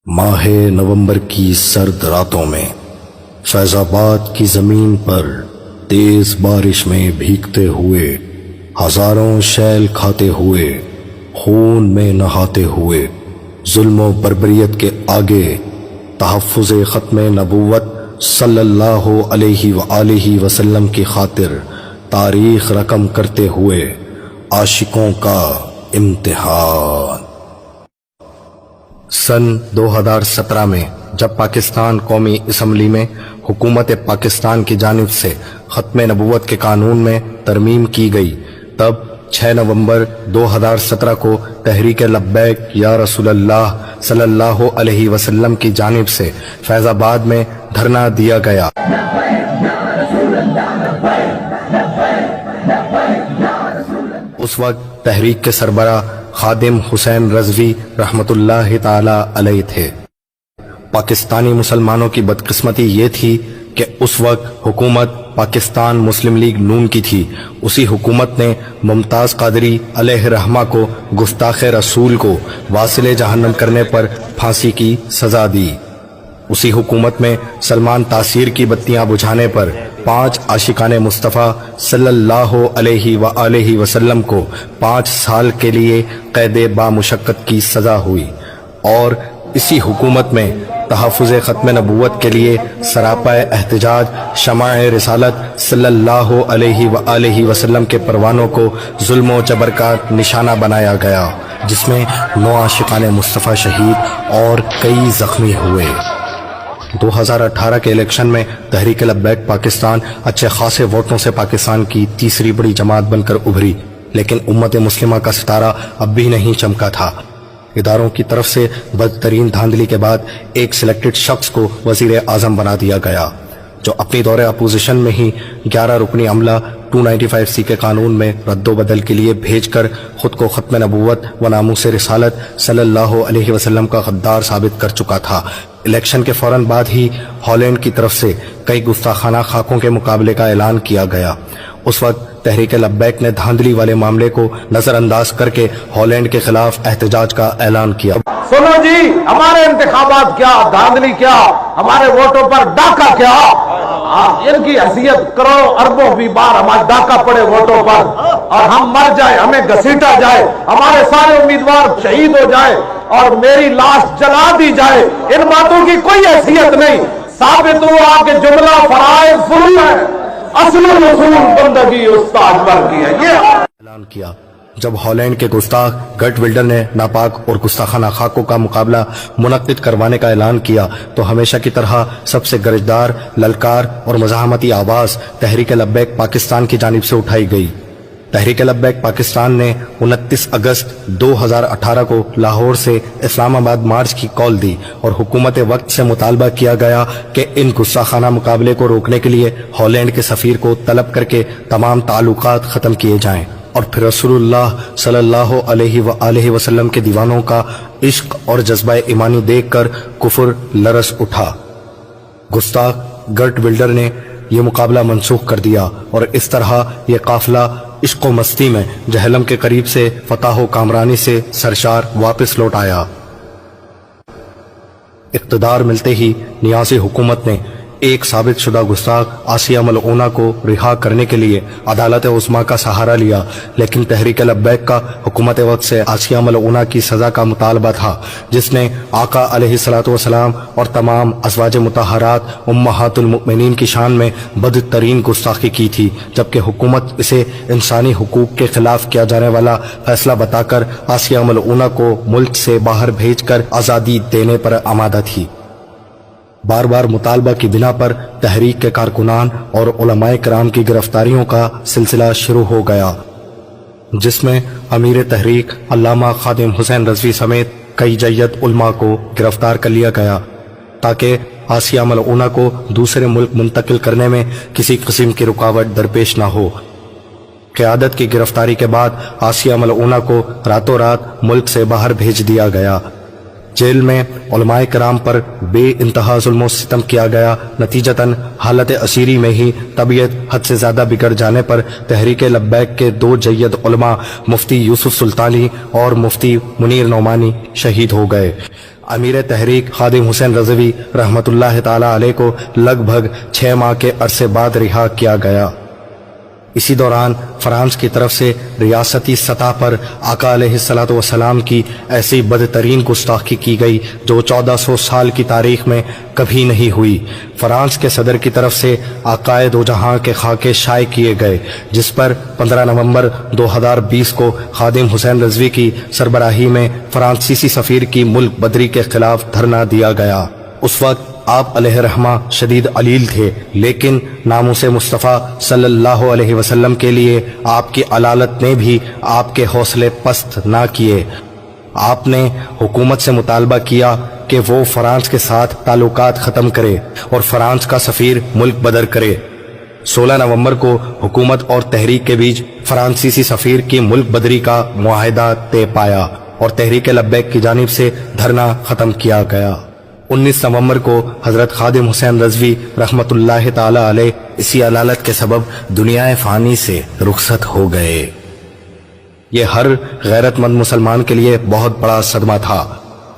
ماہ نومبر کی سرد راتوں میں فیض آباد کی زمین پر تیز بارش میں بھیگتے ہوئے، ہزاروں شیل کھاتے ہوئے، خون میں نہاتے ہوئے، ظلم و بربریت کے آگے تحفظ ختم نبوت صلی اللہ علیہ وآلہ وسلم کی خاطر تاریخ رقم کرتے ہوئے عاشقوں کا امتحان۔ سن 2017 میں جب پاکستان قومی اسمبلی میں حکومت پاکستان کی جانب سے ختم نبوت کے قانون میں ترمیم کی گئی، تب 6 نومبر 2017 کو تحریک لبیک یا رسول اللہ صلی اللہ علیہ وسلم کی جانب سے فیض آباد میں دھرنا دیا گیا۔ اس وقت تحریک کے سربراہ خادم حسین رضوی رحمت اللہ تعالی علیہ تھے۔ پاکستانی مسلمانوں کی بدقسمتی یہ تھی کہ اس وقت حکومت پاکستان مسلم لیگ نون کی تھی۔ اسی حکومت نے ممتاز قادری علیہ رحمہ کو گستاخ رسول کو واصل جہنم کرنے پر پھانسی کی سزا دی۔ اسی حکومت میں سلمان تاثیر کی بتیاں بجھانے پر 5 عاشقان مصطفیٰ صلی اللہ علیہ وآلہ وسلم کو 5 سال کے لیے قید بامشقت کی سزا ہوئی، اور اسی حکومت میں تحفظ ختم نبوت کے لیے سراپا احتجاج شمع رسالت صلی اللہ علیہ وآلہ وسلم کے پروانوں کو ظلم و جبر کا نشانہ بنایا گیا، جس میں 9 عاشقان مصطفیٰ شہید اور کئی زخمی ہوئے۔ 2018 کے الیکشن میں تحریک لبیک پاکستان اچھے خاصے ووٹوں سے پاکستان کی تیسری بڑی جماعت بن کر ابھری، لیکن امت مسلمہ کا ستارہ اب بھی نہیں چمکا تھا۔ اداروں کی طرف سے بدترین دھاندلی کے بعد ایک سلیکٹڈ شخص کو وزیر اعظم بنا دیا گیا، جو اپنی دور اپوزیشن میں ہی 11 رکنی عملہ 295C کے قانون میں رد و بدل کے لیے بھیج کر خود کو ختم نبوت و ناموس رسالت صلی اللہ علیہ وسلم کا غدار ثابت کر چکا تھا۔ الیکشن کے فوراً بعد ہی ہالینڈ کی طرف سے کئی گستاخانہ خاکوں کے مقابلے کا اعلان کیا گیا۔ اس وقت تحریک لبیک نے دھاندلی والے معاملے کو نظر انداز کر کے ہالینڈ کے خلاف احتجاج کا اعلان کیا۔ سنو جی، ہمارے انتخابات کیا، دھاندلی کیا، ہمارے ووٹوں پر ڈاکہ کیا، ان کی حیثیت کروڑوں اربوں بھی بار ہمارے ڈاکہ پڑے ووٹوں پر، اور ہم مر جائے، ہمیں گھسیٹا جائے، ہمارے سارے امیدوار شہید ہو جائے اور میری لاش جلا دی جائے، ان باتوں کی کوئی حیثیت نہیں۔ ثابت ہوا کہ جملہ فرائض ظلم ہے، اصل رسول بندگی استاد پر کی ہے۔ یہ اعلان کیا جب ہالینڈ کے گستاخ گرٹ ولڈر نے ناپاک اور گستاخانہ خاکوں کا مقابلہ منعقد کروانے کا اعلان کیا، تو ہمیشہ کی طرح سب سے گرجدار للکار اور مزاحمتی آواز تحریک لبیک پاکستان کی جانب سے اٹھائی گئی۔ تحریک لبیک پاکستان نے 29 اگست 2018 کو لاہور سے اسلام آباد مارچ کی کال دی، اور حکومت وقت سے مطالبہ کیا گیا کہ ان گستاخانہ مقابلے کو روکنے کے لیے ہالینڈ کے سفیر کو طلب کر کے تمام تعلقات ختم کیے جائیں، اور پھر رسول اللہ صلی اللہ علیہ وآلہ وسلم کے دیوانوں کا عشق اور جذبہ ایمانی دیکھ کر کفر لرز اٹھا۔ گستاخ گرٹ ولڈر نے یہ مقابلہ منسوخ کر دیا، اور اس طرح یہ قافلہ عشق و مستی میں جہلم کے قریب سے فتح و کامرانی سے سرشار واپس لوٹ آیا۔ اقتدار ملتے ہی نیازی حکومت نے ایک ثابت شدہ گستاخ آسیہ ملعونہ کو رہا کرنے کے لیے عدالت عظمیٰ کا سہارا لیا، لیکن تحریک لبیک کا حکومت وقت سے آسیہ ملعونہ کی سزا کا مطالبہ تھا، جس نے آقا علیہ الصلوۃ والسلام اور تمام ازواج مطہرات امہات المؤمنین کی شان میں بدترین گستاخی کی تھی، جبکہ حکومت اسے انسانی حقوق کے خلاف کیا جانے والا فیصلہ بتا کر آسیہ ملعونہ کو ملک سے باہر بھیج کر آزادی دینے پر آمادہ تھی۔ بار بار مطالبہ کی بنا پر تحریک کے کارکنان اور علماء کرام کی گرفتاریوں کا سلسلہ شروع ہو گیا، جس میں امیر تحریک علامہ خادم حسین رضوی سمیت کئی جید علماء کو گرفتار کر لیا گیا، تاکہ آسیہ ملعونہ کو دوسرے ملک منتقل کرنے میں کسی قسم کی رکاوٹ درپیش نہ ہو۔ قیادت کی گرفتاری کے بعد آسیہ ملعونہ کو راتوں رات ملک سے باہر بھیج دیا گیا۔ جیل میں علماء کرام پر بے انتہا ظلم و ستم کیا گیا۔ نتیجتاً حالت اسیری میں ہی طبیعت حد سے زیادہ بگڑ جانے پر تحریک لبیک کے 2 جید علماء مفتی یوسف سلطانی اور مفتی منیر نعمانی شہید ہو گئے۔ امیر تحریک خادم حسین رضوی رحمۃ اللہ تعالی علیہ کو لگ بھگ 6 ماہ کے عرصے بعد رہا کیا گیا۔ اسی دوران فرانس کی طرف سے ریاستی سطح پر آقا علیہ الصلوۃ والسلام کی ایسی بدترین گستاخی کی گئی جو 1400 سال کی تاریخ میں کبھی نہیں ہوئی۔ فرانس کے صدر کی طرف سے عقائد و جہاں کے خاکے شائع کیے گئے، جس پر 15 نومبر 2020 کو خادم حسین رضوی کی سربراہی میں فرانسیسی سفیر کی ملک بدری کے خلاف دھرنا دیا گیا۔ اس وقت آپ علیہ رحمہ شدید علیل تھے، لیکن ناموس مصطفیٰ صلی اللہ علیہ وسلم کے لیے آپ کی علالت نے بھی آپ کے حوصلے پست نہ کیے۔ آپ نے حکومت سے مطالبہ کیا کہ وہ فرانس کے ساتھ تعلقات ختم کرے اور فرانس کا سفیر ملک بدر کرے۔ 16 نومبر کو حکومت اور تحریک کے بیچ فرانسیسی سفیر کی ملک بدری کا معاہدہ طے پایا اور تحریک لبیک کی جانب سے دھرنا ختم کیا گیا۔ 19 نومبر کو حضرت خادم حسین رضوی رحمۃ اللہ تعالی علیہ اسی علالت کے سبب دنیا فانی سے رخصت ہو گئے۔ یہ ہر غیرت مند مسلمان کے لیے بہت بڑا صدمہ تھا،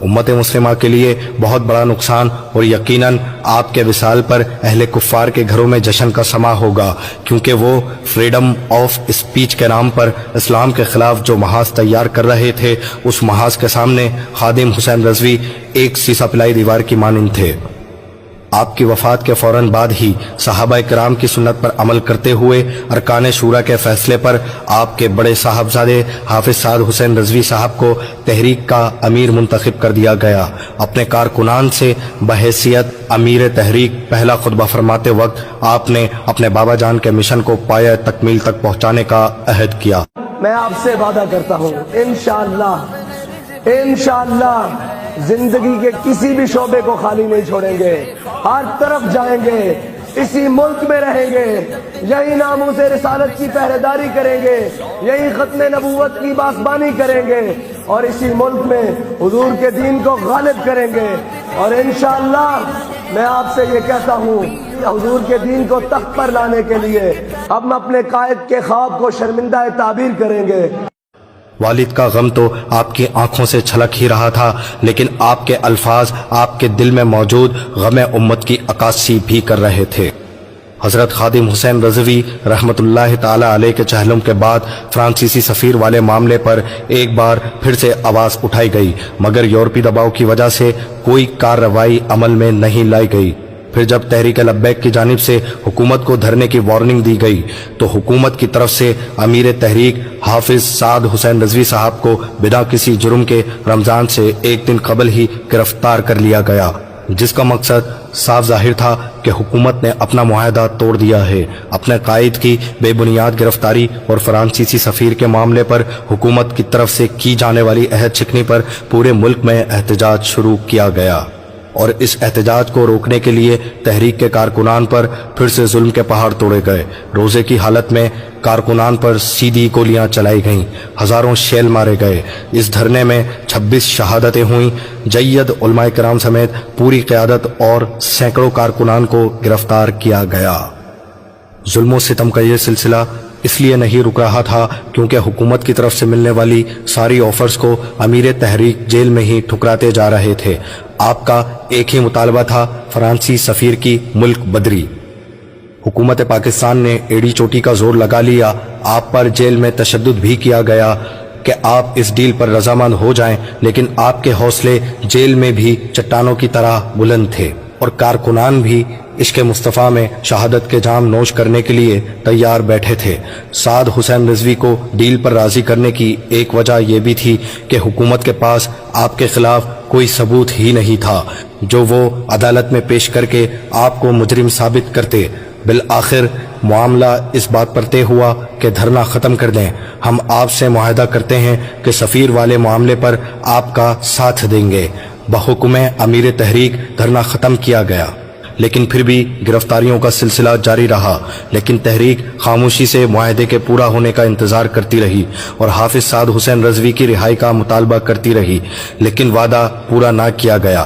امت مسلمہ کے لیے بہت بڑا نقصان، اور یقیناً آپ کے وصال پر اہل کفار کے گھروں میں جشن کا سما ہوگا، کیونکہ وہ فریڈم آف اسپیچ کے نام پر اسلام کے خلاف جو محاذ تیار کر رہے تھے، اس محاذ کے سامنے خادم حسین رضوی ایک سیسا پلائی دیوار کی مانند تھے۔ آپ کی وفات کے فوراً بعد ہی صحابہ کرام کی سنت پر عمل کرتے ہوئے ارکان شورا کے فیصلے پر آپ کے بڑے صاحبزادے حافظ سعد حسین رضوی صاحب کو تحریک کا امیر منتخب کر دیا گیا۔ اپنے کارکنان سے بحیثیت امیر تحریک پہلا خطبہ فرماتے وقت آپ نے اپنے بابا جان کے مشن کو پایہ تکمیل تک پہنچانے کا عہد کیا۔ میں آپ سے وعدہ کرتا ہوں انشاءاللہ زندگی کے کسی بھی شعبے کو خالی نہیں چھوڑیں گے، ہر طرف جائیں گے، اسی ملک میں رہیں گے، یہی ناموس رسالت کی پہرے داری کریں گے، یہی ختم نبوت کی بازبانی کریں گے، اور اسی ملک میں حضور کے دین کو غالب کریں گے۔ اور انشاءاللہ میں آپ سے یہ کہتا ہوں کہ حضور کے دین کو تخت پر لانے کے لیے ہم اپنے قائد کے خواب کو شرمندہ تعبیر کریں گے۔ والد کا غم تو آپ کی آنکھوں سے چھلک ہی رہا تھا، لیکن آپ کے الفاظ آپ کے دل میں موجود غم امت کی عکاسی بھی کر رہے تھے۔ حضرت خادم حسین رضوی رحمۃ اللہ تعالی علیہ کے چہلم کے بعد فرانسیسی سفیر والے معاملے پر ایک بار پھر سے آواز اٹھائی گئی، مگر یورپی دباؤ کی وجہ سے کوئی کارروائی عمل میں نہیں لائی گئی۔ پھر جب تحریک لبیک کی جانب سے حکومت کو دھرنے کی وارننگ دی گئی تو حکومت کی طرف سے امیر تحریک حافظ سعد حسین رضوی صاحب کو بنا کسی جرم کے رمضان سے ایک دن قبل ہی گرفتار کر لیا گیا، جس کا مقصد صاف ظاہر تھا کہ حکومت نے اپنا معاہدہ توڑ دیا ہے۔ اپنے قائد کی بے بنیاد گرفتاری اور فرانسیسی سفیر کے معاملے پر حکومت کی طرف سے کی جانے والی عہد شکنی پر پورے ملک میں احتجاج شروع کیا گیا، اور اس احتجاج کو روکنے کے لیے تحریک کے کارکنان پر پھر سے ظلم کے پہاڑ توڑے گئے۔ روزے کی حالت میں کارکنان پر سیدھی گولیاں چلائی گئیں، ہزاروں شیل مارے گئے۔ اس دھرنے میں 26 شہادتیں ہوئیں، جید علماء کرام سمیت پوری قیادت اور سینکڑوں کارکنان کو گرفتار کیا گیا۔ ظلم و ستم کا یہ سلسلہ اس لیے نہیں رک رہا تھا کیونکہ حکومت کی طرف سے ملنے والی ساری آفرز کو امیر تحریک جیل میں ہی ٹھکراتے جا رہے تھے۔ آپ کا ایک ہی مطالبہ تھا، فرانسی سفیر کی ملک بدری۔ حکومت پاکستان نے ایڑی چوٹی کا زور لگا لیا، آپ پر جیل میں تشدد بھی کیا گیا کہ آپ اس ڈیل پر رضامند ہو جائیں، لیکن آپ کے حوصلے جیل میں بھی چٹانوں کی طرح بلند تھے، اور کارکنان بھی عشق مصطفیٰ میں شہادت کے جام نوش کرنے کے لیے تیار بیٹھے تھے۔ سعد حسین رضوی کو ڈیل پر راضی کرنے کی ایک وجہ یہ بھی تھی کہ حکومت کے پاس آپ کے خلاف کوئی ثبوت ہی نہیں تھا جو وہ عدالت میں پیش کر کے آپ کو مجرم ثابت کرتے۔ بالآخر معاملہ اس بات پر طے ہوا کہ دھرنا ختم کر دیں، ہم آپ سے معاہدہ کرتے ہیں کہ سفیر والے معاملے پر آپ کا ساتھ دیں گے۔ بحکم امیر تحریک دھرنا ختم کیا گیا، لیکن پھر بھی گرفتاریوں کا سلسلہ جاری رہا، لیکن تحریک خاموشی سے معاہدے کے پورا ہونے کا انتظار کرتی رہی اور حافظ سعد حسین رضوی کی رہائی کا مطالبہ کرتی رہی، لیکن وعدہ پورا نہ کیا گیا۔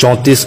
34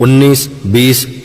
19, 20